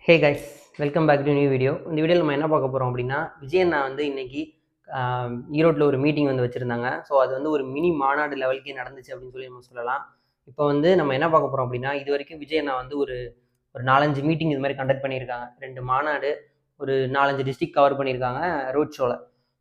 Hey guys, welcome back to new video. இந்த வீடியோவில் நம்ம என்ன பார்க்க போகிறோம் அப்படின்னா, விஜய் அண்ணா வந்து இன்னைக்கு ஈரோட்டில் ஒரு மீட்டிங் வந்து வச்சுருந்தாங்க. ஸோ அது வந்து ஒரு மினி மாநாடு லெவலுக்கே நடந்துச்சு அப்படின்னு சொல்லி நம்ம சொல்லலாம். இப்போ வந்து நம்ம என்ன பார்க்க போகிறோம் அப்படின்னா, இது வரைக்கும் விஜய் அண்ணா வந்து ஒரு ஒரு 4-5 மீட்டிங் இது மாதிரி கண்டக்ட் பண்ணியிருக்காங்க. 2 மாநாடு, ஒரு 4-5 டிஸ்ட்ரிக்ட் கவர் பண்ணியிருக்காங்க ரோட் ஷோவில்.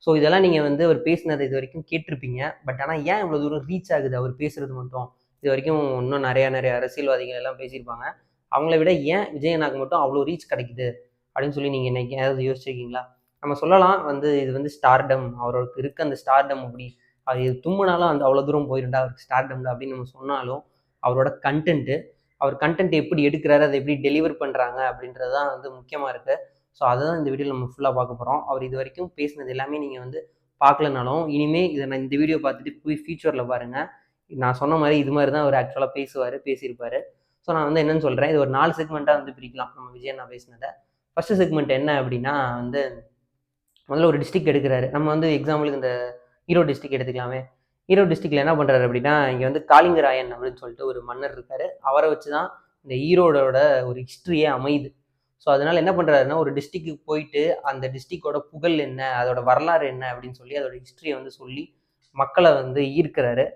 ஸோ இதெல்லாம் நீங்கள் வந்து அவர் பேசினது இது வரைக்கும் கேட்டிருப்பீங்க. பட் ஆனால் ஏன் இவ்வளோ தூரம் ரீச் ஆகுது அவர் பேசுகிறது மட்டும்? இது வரைக்கும் இன்னும் நிறைய அரசியல்வாதிகள் எல்லாம் பேசியிருப்பாங்க. அவங்கள விட ஏன் விஜய் அண்ணாக்கு மட்டும் அவ்வளோ ரீச் கிடைக்குது அப்படின்னு சொல்லி நீங்கள் இன்னைக்கு ஏதாவது யோசிச்சிருக்கீங்களா? நம்ம சொல்லலாம் வந்து இது வந்து ஸ்டார்டம், அவருக்கு இருக்க அந்த ஸ்டார்டம் அப்படி அது தும்முனாலும் அந்த அவ்வளோ தூரம் போயிருண்டா அவருக்கு ஸ்டார்டம்ல அப்படின்னு நம்ம சொன்னாலும், அவரோட கண்டென்ட்டு, அவர் கண்டென்ட் எப்படி எடுக்கிறாரு, அதை எப்படி டெலிவர் பண்ணுறாங்க அப்படின்றது தான் வந்து முக்கியமாக இருக்குது. ஸோ அதை தான் இந்த வீடியோவில் நம்ம ஃபுல்லாக பார்க்க போகிறோம். அவர் இது வரைக்கும் பேசினது எல்லாமே நீங்கள் வந்து பார்க்கலனாலும், இனிமேல் இதை நான் இந்த வீடியோ பார்த்துட்டு போய் ஃபியூச்சரில் பாருங்கள். நான் சொன்ன மாதிரி இது மாதிரி தான் அவர் ஆக்சுவலாக பேசியிருப்பார். ஸோ நான் வந்து என்னன்னு சொல்கிறேன், இது ஒரு 4 செக்மெண்ட்டாக வந்து பிரிக்கலாம் நம்ம விஜய் அண்ணா பேசினதை. ஃபர்ஸ்ட் செக்மெண்ட் என்ன அப்படின்னா வந்து, முதல்ல ஒரு டிஸ்ட்ரிக்ட் எடுக்கிறாரு. நம்ம வந்து எக்ஸாம்பிளுக்கு இந்த ஈரோடு டிஸ்ட்ரிக்ட் எடுத்துக்கலாமே. ஈரோடு டிஸ்ட்ரிக்ட்ல என்ன பண்ணுறாரு அப்படின்னா, இங்கே வந்து காளிங்கராயன் அப்படின்னு சொல்லிட்டு ஒரு மன்னர் இருக்காரு. அவரை வச்சு தான் இந்த ஈரோடோட ஒரு ஹிஸ்ட்ரியே அமையுது. ஸோ அதனால என்ன பண்ணுறாருன்னா, ஒரு டிஸ்ட்ரிக்ட்டுக்கு போயிட்டு அந்த டிஸ்ட்ரிக்டோட புகழ் என்ன, அதோட வரலாறு என்ன அப்படின்னு சொல்லி அதோட ஹிஸ்ட்ரியை வந்து சொல்லி மக்களை வந்து ஈர்க்கிறாரு.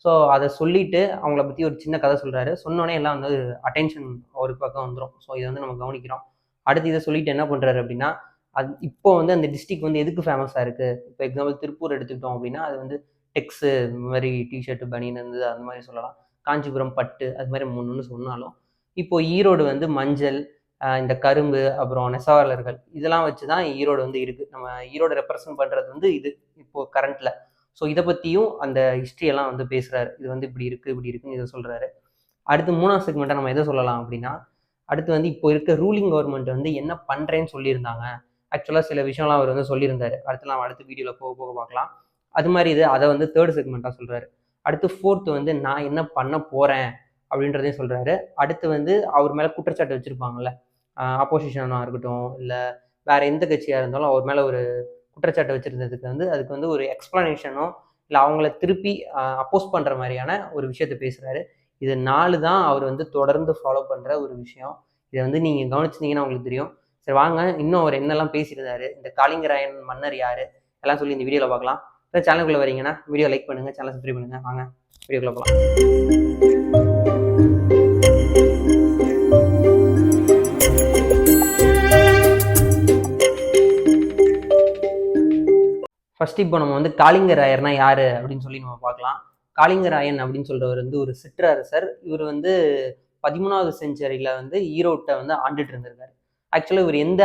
ஸோ அதை சொல்லிட்டு அவங்கள பற்றி ஒரு சின்ன கதை சொல்கிறாரு. சொன்னோடனே எல்லாம் வந்து அட்டென்ஷன் ஒரு பக்கம் வந்துடும். ஸோ இதை வந்து நம்ம கவனிக்கிறோம். அடுத்து இதை சொல்லிட்டு என்ன பண்ணுறாரு அப்படின்னா, அது இப்போ வந்து அந்த டிஸ்ட்ரிக்ட் வந்து எதுக்கு ஃபேமஸாக இருக்குது? இப்போ எக்ஸாம்பிள் திருப்பூர் எடுத்துக்கிட்டோம் அப்படின்னா, அது வந்து டெக்ஸு, இந்த மாதிரி டிஷர்ட் பனியன் இருந்தது அந்த மாதிரி சொல்லலாம். காஞ்சிபுரம் பட்டு அது மாதிரி 3 சொன்னாலும், இப்போ ஈரோடு வந்து மஞ்சள், இந்த கரும்பு, அப்புறம் நெசவாளர்கள் இதெல்லாம் வச்சு தான் ஈரோடு வந்து இருக்குது. நம்ம ஈரோடு ரெப்ரசன்ட் பண்ணுறது வந்து இது இப்போது கரண்ட்டில். ஸோ இதை பற்றியும் அந்த ஹிஸ்ட்ரியெல்லாம் வந்து பேசுகிறாரு. இது வந்து இப்படி இருக்குன்னு இதை சொல்கிறாரு. அடுத்து 3ஆவது செக்மெண்ட்டாக நம்ம எதை சொல்லலாம் அப்படின்னா, அடுத்து வந்து இப்போ இருக்க ரூலிங் கவர்மெண்ட் வந்து என்ன பண்ணுறேன்னு சொல்லியிருந்தாங்க. ஆக்சுவலாக சில விஷயம்லாம் அவர் வந்து சொல்லியிருந்தாரு. அடுத்த வீடியோவில் போக போக பார்க்கலாம். அது மாதிரி அதை வந்து 3rd செக்மெண்ட்டாக சொல்கிறாரு. அடுத்து 4th வந்து நான் என்ன பண்ண போகிறேன் அப்படின்றதையும் சொல்கிறாரு. அடுத்து வந்து அவர் மேலே குற்றச்சாட்டு வச்சுருப்பாங்கல்ல, ஆப்போசிஷனாக இருக்கட்டும், இல்லை வேற எந்த கட்சியாக இருந்தாலும் அவர் மேலே ஒரு குற்றச்சாட்டு வச்சிருந்ததுக்கு வந்து அதுக்கு வந்து ஒரு எக்ஸ்பிளனேஷனோ இல்லை அவங்கள திருப்பி அப்போஸ் பண்ணுற மாதிரியான ஒரு விஷயத்த பேசுகிறாரு. இது 4 தான் அவர் வந்து தொடர்ந்து ஃபாலோ பண்ணுற ஒரு விஷயம். இதை வந்து நீங்கள் கவனிச்சிங்கன்னா உங்களுக்கு தெரியும். சரி வாங்க, இன்னும் அவர் என்னெல்லாம் பேசியிருந்தாரு, இந்த காளிங்கராயன் மன்னர் யார் எல்லாம் சொல்லி இந்த வீடியோவில் பார்க்கலாம். சேனலுக்குள்ளே வரீங்கன்னா வீடியோ லைக் பண்ணுங்கள், சேனல் சப்ஸ்கிரைப் பண்ணுங்கள். வாங்க வீடியோக்குள்ளே போகலாம். ஃபர்ஸ்ட் இப்போ நம்ம வந்து காளிங்கராயர்னா யாரு அப்படின்னு சொல்லி நம்ம பார்க்கலாம். காளிங்கராயன் அப்படின்னு சொல்றவர் வந்து ஒரு சிற்றரசர். இவர் வந்து 13வது செஞ்சுரியில வந்து ஈரோட்டை வந்து ஆண்டுட்டு இருந்திருக்காரு. ஆக்சுவலாக இவர் எந்த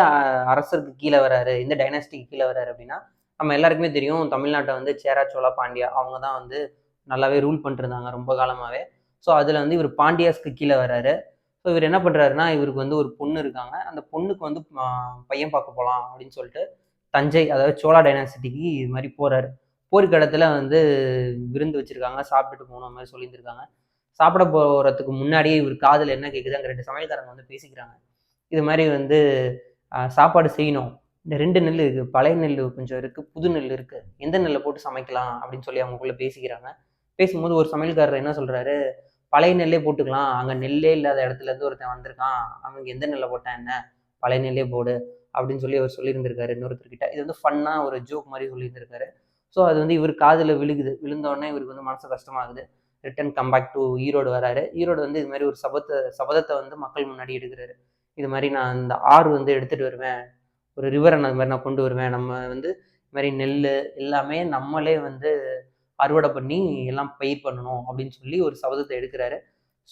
அரசருக்கு கீழே வராரு, எந்த டைனாஸ்டிக்கு கீழே வராரு அப்படின்னா, நம்ம எல்லாருக்குமே தெரியும் தமிழ்நாட்டை வந்து சேரா சோழா பாண்டியா அவங்க தான் வந்து நல்லாவே ரூல் பண்ணிட்டு இருந்தாங்க ரொம்ப காலமாவே. ஸோ அதில் வந்து இவர் பாண்டியாஸ்க்கு கீழே வராரு. ஸோ இவர் என்ன பண்ணுறாருன்னா, இவருக்கு வந்து ஒரு பொண்ணு இருக்காங்க. அந்த பொண்ணுக்கு வந்து பையன் பார்க்க போகலாம் அப்படின்னு சொல்லிட்டு தஞ்சை, அதாவது சோழா டைனாசிட்டிக்கு இது மாதிரி போறாரு. போருக்கு இடத்துல வந்து விருந்து வச்சிருக்காங்க, சாப்பிட்டுட்டு போகணும் மாதிரி சொல்லியிருந்திருக்காங்க. சாப்பிட போறதுக்கு முன்னாடியே இவர் காதில் என்ன கேட்குது, அங்கே 2 சமையல்காரங்க வந்து பேசிக்கிறாங்க. இது மாதிரி வந்து சாப்பாடு செய்யணும், இந்த 2 நெல் இருக்கு, பழைய நெல் கொஞ்சம் இருக்கு, புது நெல் இருக்கு, எந்த நெல்லை போட்டு சமைக்கலாம் அப்படின்னு சொல்லி அவங்களுக்குள்ள பேசிக்கிறாங்க. பேசும்போது ஒரு சமையல்காரர் என்ன சொல்றாரு, பழைய நெல்லே போட்டுக்கலாம், அங்கே நெல்லே இல்லாத இடத்துல இருந்து ஒருத்தன் வந்திருக்கான், அவனுக்கு எந்த நெல்லை போட்டான் என்ன, பழைய நெல்லே போடு அப்படின்னு சொல்லி அவர் சொல்லியிருந்திருக்காரு இன்னொருத்தர்கிட்ட. இது வந்து ஃபன்னா ஒரு ஜோக் மாதிரி சொல்லியிருந்திருக்காரு. ஸோ அது வந்து இவர் காதில் விழுந்தோடனே இவருக்கு வந்து மனசு கஷ்டமாகுது. ரிட்டன் கம்பேக் டு ஈரோடு வராரு. ஈரோடு வந்து இது மாதிரி ஒரு சபதத்தை வந்து மக்கள் முன்னாடி எடுக்கிறாரு. இது மாதிரி நான் இந்த ஆறு வந்து எடுத்துட்டு வருவேன், ஒரு ரிவரை அது மாதிரி நான் கொண்டு வருவேன், நம்ம வந்து இது மாதிரி நெல் எல்லாமே நம்மளே வந்து அறுவடை பண்ணி எல்லாம் பயிர் பண்ணணும் அப்படின்னு சொல்லி ஒரு சபதத்தை எடுக்கிறாரு.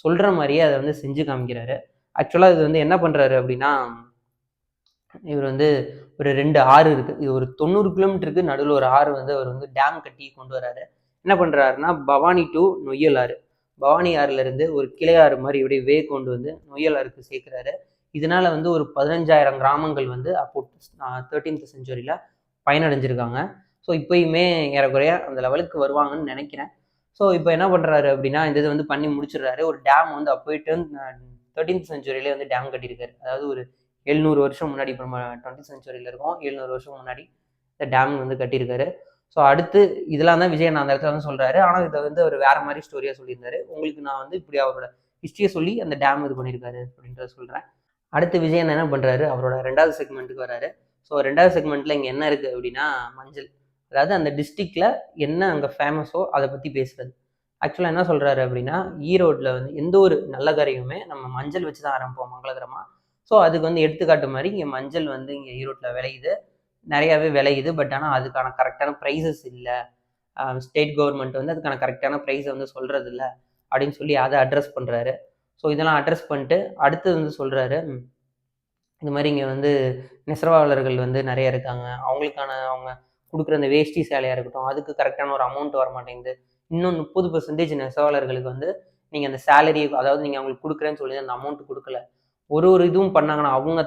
சொல்ற மாதிரியே அதை வந்து செஞ்சு காமிக்கிறாரு. ஆக்சுவலாக இது வந்து என்ன பண்றாரு அப்படின்னா, இவர் வந்து ஒரு 2 ஆறு இருக்கு, இது ஒரு 90 கிலோமீட்டருக்கு நடுவில் ஒரு ஆறு வந்து அவர் வந்து டேம் கட்டி கொண்டு வராரு. என்ன பண்றாருன்னா, பவானி டு நொய்யல் ஆறு, பவானி ஆறுல இருந்து ஒரு கிளையாறு மாதிரி இப்படியே கொண்டு வந்து நொய்யல் ஆறுக்கு சேர்க்கிறாரு. இதனால வந்து ஒரு 15,000 கிராமங்கள் வந்து அப்போ 13th செஞ்சுரியில பயனடைஞ்சிருக்காங்க. ஸோ இப்பயுமே ஏறக்குறைய அந்த லெவலுக்கு வருவாங்கன்னு நினைக்கிறேன். ஸோ இப்போ என்ன பண்றாரு அப்படின்னா, இந்த இது வந்து பண்ணி முடிச்சிடுறாரு. ஒரு டேம் வந்து அப்போயிட்டு 13th செஞ்சுரியிலே வந்து டேம் கட்டியிருக்காரு. அதாவது ஒரு 700 வருஷம் முன்னாடி, இப்போ நம்ம 20th செஞ்சுரியில் இருக்கோம், 700 வருஷம் முன்னாடி இந்த டேம் வந்து கட்டியிருக்காரு. ஸோ அடுத்து இதெல்லாம் தான் விஜய் நான் அந்த இடத்துல வந்து சொல்றாரு. ஆனால் இதை வந்து அவர் வேற மாதிரி ஸ்டோரியா சொல்லியிருந்தாரு. உங்களுக்கு நான் வந்து இப்படி அவரோட ஹிஸ்ட்ரியை சொல்லி அந்த டேம் இது பண்ணியிருக்காரு அப்படின்றத சொல்றேன். அடுத்து விஜயன் என்ன பண்ணுறாரு, அவரோட 2வது செக்மெண்ட்டுக்கு வராரு. ஸோ 2வது செக்மெண்ட்டில் இங்கே என்ன இருக்குது அப்படின்னா மஞ்சள். அதாவது அந்த டிஸ்ட்ரிக்டில் என்ன அங்கே ஃபேமஸோ அதை பற்றி பேசுகிறது. ஆக்சுவலாக என்ன சொல்கிறாரு அப்படின்னா, ஈரோட்டில் வந்து எந்த ஒரு நல்ல காரியமுமே நம்ம மஞ்சள் வச்சு தான் ஆரம்பிப்போம் மங்களகரமாக. ஸோ அதுக்கு வந்து எடுத்துக்காட்டு மாதிரி இங்கே மஞ்சள் வந்து இங்கே ஈரோட்டில் விளையுது, நிறையாவே விளையுது. பட் ஆனால் அதுக்கான கரெக்டான ப்ரைஸஸ் இல்லை. ஸ்டேட் கவர்மெண்ட் வந்து அதுக்கான கரெக்டான ப்ரைஸை வந்து சொல்கிறது இல்லை அப்படின்னு சொல்லி அதை அட்ரஸ் பண்ணுறாரு. ஸோ இதெல்லாம் அட்ரஸ் பண்ணிட்டு அடுத்து வந்து சொல்கிறாரு, இந்த மாதிரி இங்கே வந்து நெசவாளர்கள் வந்து நிறைய இருக்காங்க, அவங்களுக்கான அவங்க கொடுக்குற அந்த வேஷ்டி சேலையாக இருக்கட்டும், அதுக்கு கரெக்டான ஒரு அமௌண்ட் வர மாட்டேங்குது. இன்னும் 30% நெசவாளர்களுக்கு வந்து நீங்கள் அந்த சேலரி, அதாவது நீங்கள் அவங்களுக்கு கொடுக்குறேன்னு சொல்லி அந்த அமௌண்ட் கொடுக்கல. ஒரு இதுவும் பண்ணாங்கன்னா அவங்க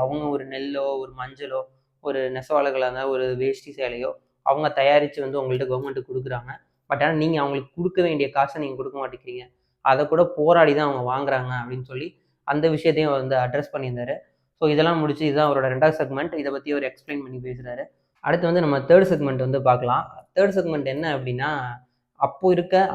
அவங்க ஒரு நெல்லோ ஒரு மஞ்சளோ ஒரு நெசவாளர்களாக இருந்தால் ஒரு வேஷ்டி சேலையோ அவங்க தயாரித்து வந்து உங்கள்கிட்ட கவர்மெண்ட்டுக்கு கொடுக்குறாங்க. பட் ஆனால் நீங்கள் அவங்களுக்கு கொடுக்க வேண்டிய காசை நீங்கள் கொடுக்க மாட்டேங்கிறீங்க, அதை கூட போராடி தான் அவங்க வாங்குறாங்க அப்படின்னு சொல்லி அந்த விஷயத்தையும் வந்து அட்ரஸ் பண்ணியிருந்தாரு. ஸோ இதெல்லாம் முடிச்சு இதுதான் அவரோட 2வது செக்மெண்ட். இதை பற்றி அவர் எக்ஸ்பிளைன் பண்ணி பேசுகிறாரு. அடுத்து வந்து நம்ம 3rd செக்மெண்ட் வந்து பார்க்கலாம். 3rd செக்மெண்ட் என்ன அப்படின்னா,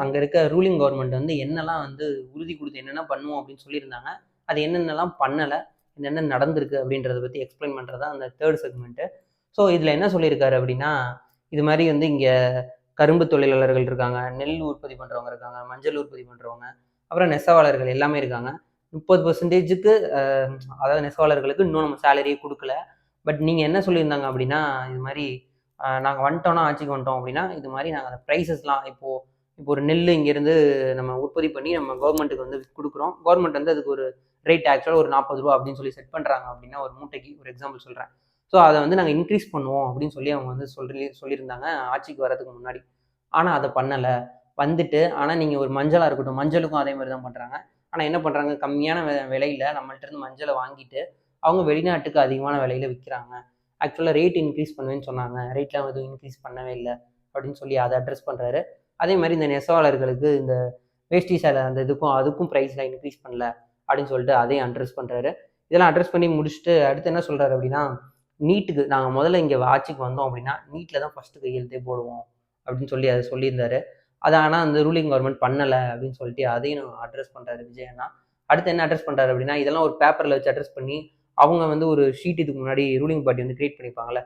அங்கே இருக்க ரூலிங் கவர்மெண்ட் வந்து என்னெல்லாம் வந்து உறுதி கொடுத்து என்னென்ன பண்ணுவோம் அப்படின்னு சொல்லியிருந்தாங்க, அது என்னென்னலாம் பண்ணலை, என்னென்ன நடந்திருக்கு அப்படின்றத பற்றி எக்ஸ்பிளைன் பண்ணுறது தான் அந்த 3rd செக்மெண்ட்டு. ஸோ இதில் என்ன சொல்லியிருக்காரு அப்படின்னா, இது மாதிரி வந்து இங்கே கரும்பு தொழிலாளர்கள் இருக்காங்க, நெல் உற்பத்தி பண்ணுறவங்க இருக்காங்க, மஞ்சள் உற்பத்தி பண்ணுறவங்க, அப்புறம் நெசவாளர்கள் எல்லாமே இருக்காங்க. 30%க்கு அதாவது நெசவாளர்களுக்கு இன்னும் நம்ம சேலரியே கொடுக்கல. பட் நீங்கள் என்ன சொல்லியிருந்தாங்க அப்படின்னா, இது மாதிரி நாங்கள் வந்துட்டோம்னா, ஆட்சிக்கு வந்துட்டோம் அப்படின்னா இது மாதிரி நாங்கள் அந்த ப்ரைஸஸ்லாம் இப்போ ஒரு நெல் இங்கேருந்து நம்ம உற்பத்தி பண்ணி நம்ம கவர்மெண்ட்டுக்கு வந்து கொடுக்குறோம். கவர்மெண்ட் வந்து அதுக்கு ஒரு ரேட் ஆக்சுவலாக ஒரு 40 ரூபா அப்படின்னு சொல்லி செட் பண்ணுறாங்க அப்படின்னா, ஒரு மூட்டைக்கு ஒரு எக்ஸாம்பிள் சொல்கிறேன். ஸோ அதை வந்து நாங்கள் இன்க்ரீஸ் பண்ணுவோம் அப்படின்னு சொல்லி அவங்க வந்து சொல்லியிருந்தாங்க ஆட்சிக்கு வரதுக்கு முன்னாடி. ஆனால் அதை பண்ணலை. வந்துட்டு ஆனால் நீங்கள் ஒரு மஞ்சளாக இருக்கட்டும், மஞ்சளுக்கும் அதே மாதிரி தான் பண்ணுறாங்க. ஆனால் என்ன பண்ணுறாங்க, கம்மியான விலையில் நம்மள்ட்ட இருந்து மஞ்சளை வாங்கிட்டு அவங்க வெளிநாட்டுக்கு அதிகமான விலையில் விற்கிறாங்க. ஆக்சுவலாக ரேட் இன்க்ரீஸ் பண்ணுவேன்னு சொன்னாங்க, ரேட்லாம் எதுவும் இன்க்ரீஸ் பண்ணவே இல்லை அப்படின்னு சொல்லி அதை அட்ரஸ் பண்ணுறாரு. அதே மாதிரி இந்த நெசவாளர்களுக்கு இந்த வேஷ்டி சேலை அந்த அதுக்கும் ப்ரைஸ்லாம் இன்க்ரீஸ் பண்ணல அப்படின்னு சொல்லிட்டு அதையும் அட்ரஸ் பண்ணுறாரு. இதெல்லாம் அட்ரஸ் பண்ணி முடிச்சுட்டு அடுத்து என்ன சொல்கிறாரு அப்படின்னா, நீட்டுக்கு நாங்கள் முதல்ல இங்கே ஆட்சிக்கு வந்தோம் அப்படின்னா நீட்டில் தான் ஃபஸ்ட்டு கையெழுத்தே போடுவோம் அப்படின்னு சொல்லி அதை சொல்லியிருந்தாரு. அதை ஆனால் அந்த ரூலிங் கவர்மெண்ட் பண்ணலை அப்படின்னு சொல்லிட்டு அதையும் அட்ரஸ் பண்ணுறாரு விஜய் அண்ணா. அடுத்து என்ன அட்ரஸ் பண்ணுறாரு அப்படின்னா, இதெல்லாம் ஒரு பேப்பரில் வச்சு அட்ரஸ் பண்ணி அவங்க வந்து ஒரு ஷீட் இதுக்கு முன்னாடி ரூலிங் பார்ட்டி வந்து கிரியேட் பண்ணிப்பாங்கல்ல,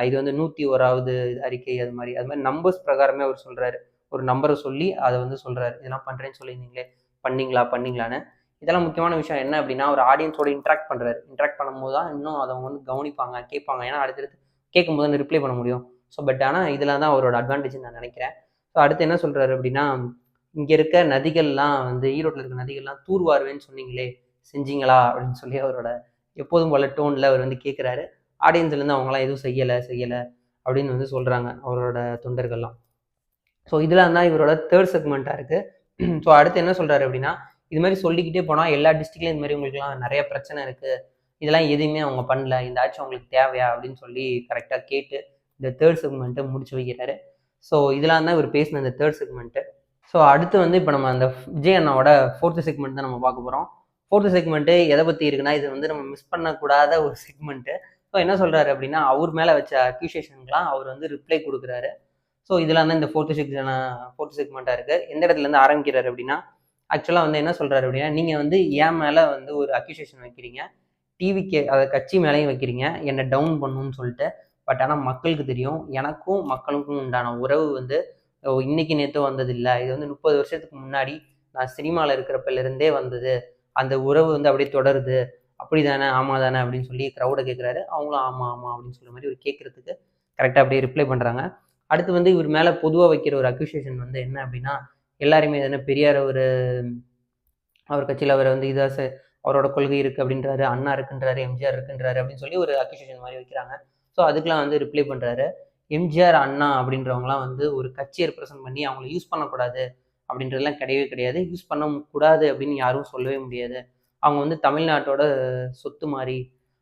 இது வந்து 101வது அறிக்கை, அது மாதிரி நம்பர்ஸ் பிரகாரமே அவர் சொல்கிறாரு. ஒரு நம்பரை சொல்லி அதை வந்து சொல்கிறாரு, இதெல்லாம் பண்ணுறேன்னு சொல்லியிருந்தீங்களே, பண்ணீங்களான்னு. இதெல்லாம் முக்கியமான விஷயம் என்ன அப்படின்னா, ஒரு ஆடியன்ஸோட இன்ட்ராக்ட் பண்ணுறாரு. இன்ட்ராக்ட் பண்ணும்போது தான் இன்னும் அதை வந்து கவனிப்பாங்க, கேட்பாங்க. ஏன்னா அடுத்தடுத்து கேட்கும்போது தான் ரிப்ளை பண்ண முடியும். ஸோ பட் ஆனால் இதில் தான் அவரோட அட்வான்டேஜ்னு நான் நினைக்கிறேன். ஸோ அடுத்து என்ன சொல்கிறாரு அப்படின்னா, இங்கே இருக்க நதிகள்லாம் வந்து ஈரோட்டில் இருக்க நதிகள்லாம் தூர்வாருவேன்னு சொன்னீங்களே, செஞ்சீங்களா அப்படின்னு சொல்லி அவரோட எப்போதும் போல டோனில் அவர் வந்து கேட்குறாரு. ஆடியன்ஸ்லேருந்து அவங்களாம் எதுவும் செய்யலை அப்படின்னு வந்து சொல்கிறாங்க அவரோட தொண்டர்கள்லாம். ஸோ இதெல்லாம் தான் இவரோட 3rd செக்மெண்ட்டாக இருக்குது. ஸோ அடுத்து என்ன சொல்கிறாரு அப்படின்னா, இது மாதிரி சொல்லிக்கிட்டே போனால் எல்லா டிஸ்ட்ரிக்ட்லேயும் இது மாதிரி உங்களுக்குலாம் நிறைய பிரச்சனை இருக்குது, இதெல்லாம் எதுவுமே அவங்க பண்ணல, இந்த ஆட்சி அவங்களுக்கு தேவையா அப்படின்னு சொல்லி கரெக்டாக கேட்டு இந்த 3rd செக்மெண்ட்டை முடிச்சு வைக்கிறாரு. ஸோ இதெல்லாம் தான் இவர் பேசின இந்த 3rd செக்மெண்ட்டு. ஸோ அடுத்து வந்து இப்போ நம்ம அந்த விஜய் அண்ணாவோட 4th செக்மெண்ட் தான் நம்ம பார்க்க போகிறோம். 4th செக்மெண்ட்டு எதை பற்றி இருக்குன்னா, இது வந்து நம்ம மிஸ் பண்ணக்கூடாத ஒரு செக்மெண்ட்டு. ஸோ என்ன சொல்கிறாரு அப்படின்னா, அவர் மேலே வச்ச அக்யூசேஷனுக்குலாம் அவர் வந்து ரிப்ளை கொடுக்குறாரு. ஸோ இதெல்லாம் தான் இந்த 4th செக்மெண்ட்டாக இருக்குது. எந்த இடத்துலேருந்து ஆரம்பிக்கிறாரு அப்படின்னா, ஆக்சுவலாக வந்து என்ன சொல்கிறாரு அப்படின்னா, நீங்கள் வந்து என் மேலே வந்து ஒரு அக்யூசேஷன் வைக்கிறீங்க, டிவிக்கு அதை கட்சி மேலேயும் வைக்கிறீங்க, என்னை டவுன் பண்ணணும்னு சொல்லிட்டு. பட் ஆனால் மக்களுக்கு தெரியும், எனக்கும் மக்களுக்கும் உண்டான உறவு வந்து இன்னைக்கு நேற்று வந்தது இல்லை, இது வந்து 30 வருஷத்துக்கு முன்னாடி நான் சினிமாவில் இருக்கிறப்பிலிருந்தே வந்தது, அந்த உறவு வந்து அப்படியே தொடருது, அப்படி தானே, ஆமாம் தானே அப்படின்னு சொல்லி க்ரௌடை கேட்குறாரு. அவங்களும் ஆமாம் அப்படின்னு சொல்கிற மாதிரி ஒரு கேட்குறதுக்கு கரெக்டாக அப்படியே ரிப்ளை பண்ணுறாங்க. அடுத்து வந்து இவர் மேலே பொதுவாக வைக்கிற ஒரு அக்யூசேஷன் வந்து என்ன அப்படின்னா, எல்லாருமே தானே பெரியார் அவர் கட்சியில் அவர் வந்து இதாக அவரோட கொள்கை இருக்குது அப்படின்றாரு, அண்ணா இருக்குன்றாரு, எம்ஜிஆர் இருக்குன்றாரு அப்படின்னு சொல்லி ஒரு அக்யூசேஷன் மாதிரி வைக்கிறாங்க. ஸோ அதுக்கெலாம் வந்து ரிப்ளை பண்ணுறாரு, எம்ஜிஆர் அண்ணா அப்படின்றவங்களாம் வந்து ஒரு கட்சியை ரெப்ரசன்ட் பண்ணி அவங்கள யூஸ் பண்ணக்கூடாது அப்படின்றதுலாம் கிடையவே கிடையாது. யூஸ் பண்ணக்கூடாது அப்படின்னு யாரும் சொல்லவே முடியாது. அவங்க வந்து தமிழ்நாட்டோட சொத்து மாதிரி,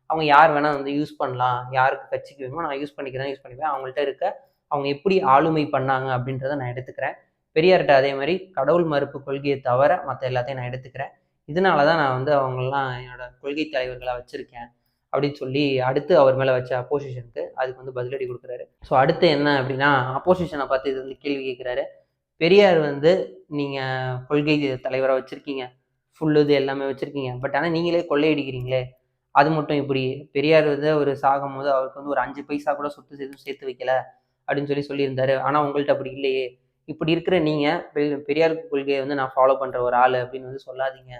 அவங்க யார் வேணால் வந்து யூஸ் பண்ணலாம், யாருக்கு கட்சிக்கு வேணுமோ நான் யூஸ் பண்ணிப்பேன். அவங்கள்ட்ட இருக்க அவங்க எப்படி ஆளுமை பண்ணாங்க அப்படின்றத நான் எடுத்துக்கிறேன். பெரியார்கிட்ட அதே மாதிரி கடவுள் மறுப்பு கொள்கையை தவிர மற்ற எல்லாத்தையும் நான் எடுத்துக்கிறேன். இதனால தான் நான் வந்து அவங்களெலாம் என்னோட கொள்கை தலைவர்களாக வச்சுருக்கேன் அப்படின்னு சொல்லி அடுத்து அவர் மேலே வச்ச அப்போசிஷனுக்கு அதுக்கு வந்து பதிலடி கொடுக்குறாரு. ஸோ அடுத்து என்ன அப்படின்னா, அப்போசிஷனை பார்த்து இது வந்து கேள்வி கேட்குறாரு. பெரியார் வந்து நீங்கள் கொள்கை தலைவராக வச்சுருக்கீங்க, ஃபுல்லு இது எல்லாமே வச்சுருக்கீங்க, பட் ஆனால் நீங்களே கொள்ளையடிக்கிறீங்களே அது மட்டும் இப்படி பெரியார் வந்து ஒரு சாகும்போது அவருக்கு வந்து ஒரு 5 பைசா கூட சொத்து எதுவும் சேர்த்து வைக்கல அப்படின்னு சொல்லியிருந்தாரு. ஆனால் உங்கள்கிட்ட அப்படி இல்லையே. இப்படி இருக்கிற நீங்கள் பெரியார் கொள்கையை வந்து நான் ஃபாலோ பண்ணுற ஒரு ஆள் அப்படின்னு வந்து சொல்லாதீங்க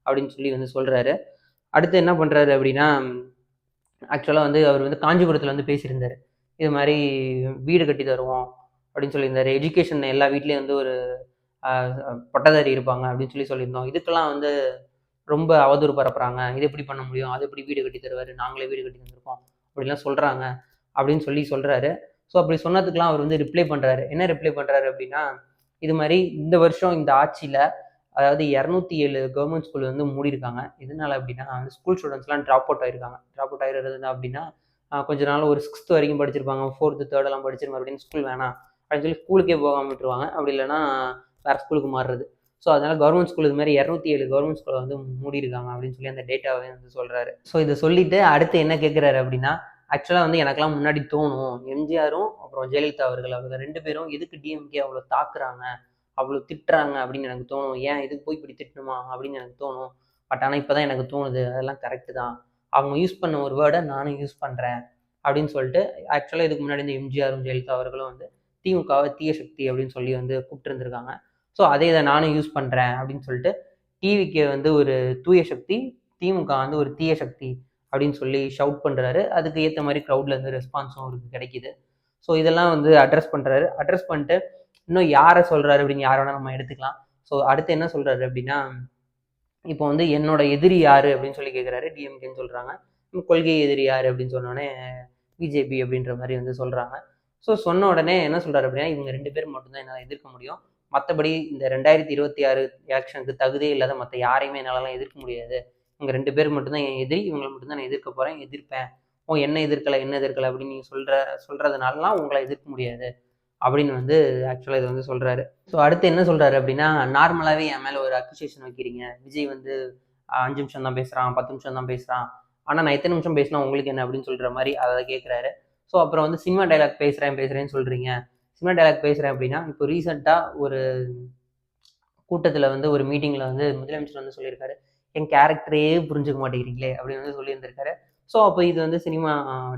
அப்படின்னு வந்து சொல்கிறாரு. அடுத்து என்ன பண்ணுறாரு அப்படின்னா, ஆக்சுவலாக வந்து அவர் வந்து காஞ்சிபுரத்தில் வந்து பேசியிருந்தார். இது மாதிரி வீடு கட்டி தருவோம் அப்படின்னு சொல்லியிருந்தாரு. எஜுகேஷன் எல்லா வீட்லேயும் வந்து ஒரு பட்டதாரி இருப்பாங்க அப்படின்னு சொல்லியிருந்தோம். இதுக்கெல்லாம் வந்து ரொம்ப அவதூறு பரப்புறாங்க. இது எப்படி பண்ண முடியும், அது எப்படி வீடு கட்டி தருவார், நாங்களே வீடு கட்டி தந்திருக்கோம் அப்படிலாம் சொல்கிறாங்க அப்படின்னு சொல்கிறாரு. ஸோ அப்படி சொன்னதுக்கெலாம் அவர் வந்து ரிப்ளை பண்ணுறாரு. என்ன ரிப்ளை பண்ணுறாரு அப்படின்னா, இது மாதிரி இந்த வருஷம் இந்த ஆட்சியில் அதாவது 207 கவர்மெண்ட் ஸ்கூல் வந்து மூடியிருக்காங்க. எதனால அப்படின்னா ஸ்கூல் ஸ்டூடெண்ட்ஸ்லாம் ட்ராப் அவுட் ஆகிருக்காங்க. ட்ராப் அவுட் ஆகிறது அப்படின்னா கொஞ்ச நாள் ஒரு 6th வரைக்கும் படிச்சிருப்பாங்க, 4th 3rd எல்லாம் படிச்சு மறுபடியும் ஸ்கூல் வேணாம் அப்படின்னு ஸ்கூலுக்கே போகாமல் விட்டுருவாங்க. அப்படி இல்லைன்னா வேறு ஸ்கூலுக்கு மாறுறது. ஸோ அதனால் கவர்மெண்ட் ஸ்கூல் இது மாதிரி 207 கவர்மெண்ட் ஸ்கூலை வந்து மூடியிருக்காங்க அப்படின்னு அந்த டேட்டாவே வந்து சொல்கிறாரு. ஸோ இதை சொல்லிவிட்டு அடுத்து என்ன கேட்குறாரு அப்படின்னா, ஆக்சுவலாக வந்து எனக்கெல்லாம் முன்னாடி தோணும், எம்ஜிஆரும் அப்புறம் ஜெயலலிதா அவங்க 2 பேரும் எதுக்கு டிஎம்கே அவ்வளோ தாக்குறாங்க, அவ்வளோ திட்டுறாங்க அப்படின்னு எனக்கு தோணும். ஏன் இதுக்கு போய் இப்படி திட்டணுமா அப்படின்னு எனக்கு தோணும். பட் ஆனால் இப்போ தான் எனக்கு தோணுது அதெல்லாம் கரெக்டு தான். அவங்க யூஸ் பண்ண ஒரு வேர்டை நானும் யூஸ் பண்ணுறேன் அப்படின்னு சொல்லிட்டு, ஆக்சுவலாக இதுக்கு முன்னாடி இந்த எம்ஜிஆரும் ஜெயலலிதா அவர்களும் வந்து திமுகவை தீய சக்தி அப்படின்னு சொல்லி வந்து கூப்பிட்டுருந்துருக்காங்க. ஸோ அதே இதை நானும் யூஸ் பண்ணுறேன் அப்படின்னு சொல்லிட்டு, டிவிக்கு வந்து ஒரு தூய சக்தி, திமுக வந்து ஒரு தீய சக்தி அப்படின்னு சொல்லி ஷவுட் பண்ணுறாரு. அதுக்கு ஏற்ற மாதிரி க்ரௌட்லேருந்து ரெஸ்பான்ஸும் அவருக்கு கிடைக்கிது. ஸோ இதெல்லாம் வந்து அட்ரஸ் பண்ணுறாரு. அட்ரஸ் பண்ணிட்டு இன்னும் யாரை சொல்கிறாரு அப்படின்னு யாரை வேணால் நம்ம எடுத்துக்கலாம். ஸோ அடுத்து என்ன சொல்கிறாரு அப்படின்னா, இப்போ வந்து என்னோட எதிரி யார் அப்படின்னு சொல்லி கேட்குறாரு. டிஎம்கேன்னு சொல்கிறாங்க. கொள்கை எதிரி யார் அப்படின்னு சொன்னோடனே பிஜேபி அப்படின்ற மாதிரி வந்து சொல்கிறாங்க. ஸோ சொன்ன உடனே என்ன சொல்கிறாரு அப்படின்னா, இவங்க 2 பேர் மட்டும்தான் என்னால் எதிர்க்க முடியும். மற்றபடி இந்த 2026 எலெக்ஷனுக்கு தகுதியே இல்லாத மற்ற யாரையுமே என்னாலலாம் எதிர்க்க முடியாது. இவங்க 2 பேர் மட்டும்தான் என் எதிரி. இவங்களை மட்டும்தான் நான் எதிர்க்க போகிறேன், எதிர்ப்பேன். என்ன எதிர்க்கலை அப்படின்னு நீங்கள் சொல்கிறதுனாலலாம் உங்களை எதிர்க்க முடியாது அப்படின்னு வந்து ஆக்சுவலாக இதை வந்து சொல்கிறாரு. ஸோ அடுத்து என்ன சொல்கிறாரு அப்படின்னா, நார்மலாகவே என் மேலே ஒரு அக்யூசேஷன் வைக்கிறீங்க. விஜய் வந்து 5 நிமிஷம் தான் பேசுகிறான், 10 நிமிஷம் தான் பேசுகிறான். ஆனால் நான் எத்தனை நிமிஷம் பேசினா உங்களுக்கு என்ன அப்படின்னு சொல்கிற மாதிரி அதை கேட்குறாரு. ஸோ அப்புறம் வந்து சினிமா டைலாக் பேசுகிறேன்னு சொல்கிறீங்க. சினிமா டைலாக் பேசுகிறேன் அப்படின்னா, இப்போ ரீசெண்டாக ஒரு கூட்டத்தில் வந்து ஒரு மீட்டிங்கில் வந்து முதலமைச்சர் வந்து சொல்லியிருக்காரு, என் கேரக்டரே புரிஞ்சுக்க மாட்டேங்கிறீங்களே அப்படின்னு வந்து சொல்லியிருந்திருக்காரு. ஸோ அப்போ இது வந்து சினிமா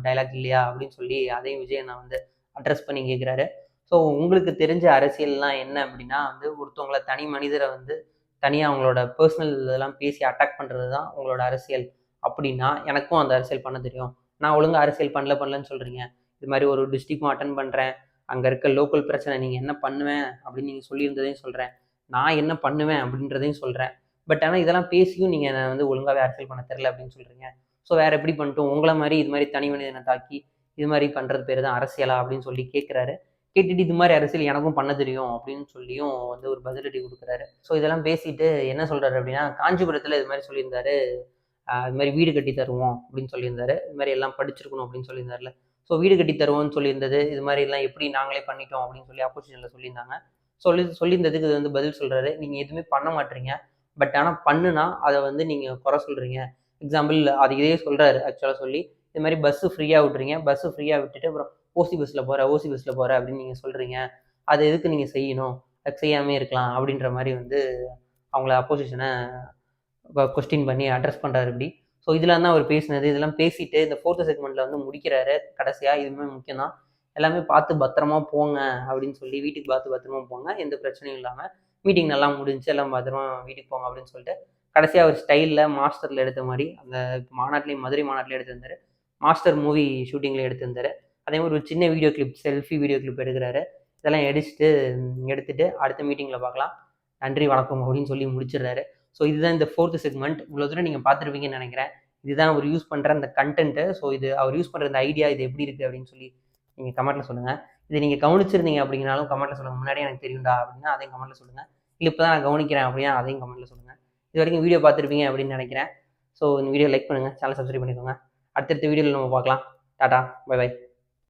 டைலாக் இல்லையா அப்படின்னு சொல்லி அதையும் விஜய் நான் வந்து அட்ரஸ் பண்ணி கேட்குறாரு. ஸோ உங்களுக்கு தெரிஞ்ச அரசியல்லாம் என்ன அப்படின்னா வந்து ஒருத்தவங்களை தனி மனிதரை வந்து தனியாக அவங்களோட பர்சனல் இதெல்லாம் பேசி அட்டாக் பண்ணுறது தான் உங்களோட அரசியல் அப்படின்னா, எனக்கும் அந்த அரசியல் பண்ண தெரியும். நான் ஒழுங்காக அரசியல் பண்ணலன்னு சொல்கிறீங்க. இது மாதிரி ஒரு டிஸ்ட்ரிக்டும் அட்டன் பண்ணுறேன், அங்கே இருக்க லோக்கல் பிரச்சனை நீங்கள் என்ன பண்ணுவேன் அப்படின்னு நீங்கள் சொல்லியிருந்ததையும் சொல்கிறேன், நான் என்ன பண்ணுவேன் அப்படின்றதையும் சொல்கிறேன். பட் ஆனால் இதெல்லாம் பேசியும் நீங்கள் என்னை வந்து ஒழுங்காகவே அரசியல் பண்ண தெரில அப்படின்னு சொல்கிறீங்க. ஸோ வேறு எப்படி பண்ணிட்டோம் உங்களை மாதிரி இது மாதிரி தனி மனிதனை தாக்கி இது மாதிரி பண்ணுறது பேர் தான் அரசியலா அப்படின்னு சொல்லி கேட்குறாரு. கேட்டுட்டு இது மாதிரி அரசியல் எனக்கும் பண்ண தெரியும் அப்படின்னு சொல்லியும் வந்து ஒரு பதிலடி கொடுக்குறாரு. ஸோ இதெல்லாம் பேசிட்டு என்ன சொல்கிறாரு அப்படின்னா, காஞ்சிபுரத்தில் இது மாதிரி சொல்லியிருந்தாரு, இது மாதிரி வீடு கட்டி தருவோம் அப்படின்னு சொல்லியிருந்தாரு. இது மாதிரி எல்லாம் படிச்சிருக்கணும் அப்படின்னு சொல்லியிருந்தாருல. ஸோ வீடு கட்டி தருவோம்னு சொல்லியிருந்தது, இது மாதிரி எல்லாம் எப்படி நாங்களே பண்ணிட்டோம் அப்படின்னு சொல்லி அப்போசிஷனில் சொல்லியிருந்தாங்க. சொல்லியிருந்ததுக்கு இது வந்து பதில் சொல்கிறாரு, நீங்கள் எதுவுமே பண்ண மாட்டீங்க, பட் ஆனால் பண்ணுனா அதை வந்து நீங்கள் குறை சொல்கிறீங்க. எக்ஸாம்பிள் அது இதே சொல்கிறாரு ஆக்சுவலாக சொல்லி, இது மாதிரி பஸ்ஸு ஃப்ரீயாக விட்றீங்க, பஸ்ஸு ஃப்ரீயாக விட்டுட்டு அப்புறம் ஓசி பஸ்ஸில் போகிற அப்படின்னு நீங்கள் சொல்கிறீங்க. அது எதுக்கு நீங்கள் செய்யணும், அது செய்யாமே இருக்கலாம் அப்படின்ற மாதிரி வந்து அவங்கள அப்போசிஷனை கொஸ்டின் பண்ணி அட்ரஸ் பண்ணுறாரு இப்படி. ஸோ இதெல்லாம் தான் அவர் பேசினது. இதெல்லாம் பேசிட்டு இந்த 4th செக்மெண்ட்டில் வந்து முடிக்கிறாரு. கடைசியாக இதுவுமே முக்கியம் தான், எல்லாமே பார்த்து பத்திரமா போங்க அப்படின்னு சொல்லி, வீட்டுக்கு பார்த்து பத்திரமா போங்க, எந்த பிரச்சனையும் இல்லாமல் மீட்டிங் நல்லா முடிஞ்சு எல்லாம் பத்திரமா வீட்டுக்கு போங்க அப்படின்னு சொல்லிட்டு கடைசியாக அவர் ஸ்டைலில் மாஸ்டரில் எடுத்த மாதிரி அந்த மாநாட்டிலையும் மதுரை மாநாட்டிலையும் எடுத்திருந்தார், மாஸ்டர் மூவி ஷூட்டிங்கில் எடுத்திருந்தார். அதே மாதிரி ஒரு சின்ன video clip, selfie video clip எடுக்கிறாரு. இதெல்லாம் எடுத்துட்டு அடுத்த மீட்டிங்கில் பார்க்கலாம், நன்றி வணக்கம் அப்படின்னு சொல்லி முடிச்சிடுறாரு. ஸோ இதுதான் இந்த 4th செக்மெண்ட். இவ்வளோ தூரம் நீங்கள் பார்த்துருப்பீங்கன்னு நினைக்கிறேன். இதுதான் அவர் யூஸ் பண்ணுற அந்த கண்டென்ட்டு. ஸோ இது அவர் யூஸ் பண்ணுற இந்த ஐடியா இது எப்படி இருக்குது அப்படின்னு சொல்லி நீங்கள் கமெண்ட்டில் சொல்லுங்கள். இது நீங்கள் கவனிச்சிருந்தீங்க அப்படின்னாலும் கமெண்ட்டில் சொல்லுங்கள். முன்னாடியே எனக்கு தெரியும்டா அப்படின்னா அதையும் கமெண்ட்டில் சொல்லுங்கள். இல்லை இப்போ தான் நான் கவனிக்கிறேன் அப்படின்னா அதையும் கமெண்ட்டில் சொல்லுங்கள். இது வரைக்கும் வீடியோ பார்த்துருப்பீங்க அப்படின்னு நினைக்கிறேன். ஸோ இந்த வீடியோ லைக் பண்ணுங்கள், சேனல் சப்ஸ்கிரைப் பண்ணிக்கோங்க. அடுத்தடுத்த வீடியோவில் நம்ம பார்க்கலாம். Tata, bye by.